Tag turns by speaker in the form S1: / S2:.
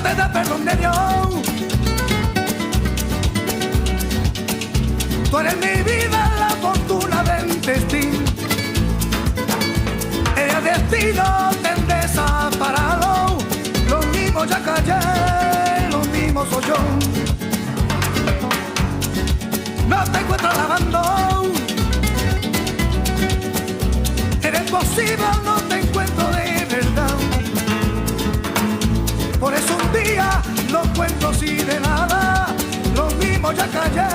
S1: te da perdón de Dios. Tú eres mi vida, la fortuna del destino. El destino te desaparado. Lo mismo ya callé, lo mismo soy yo. No te encuentro lavando. Eres posible, no te encuentro de verdad. Por eso un día no cuento así de nada. Lo mismo ya callé,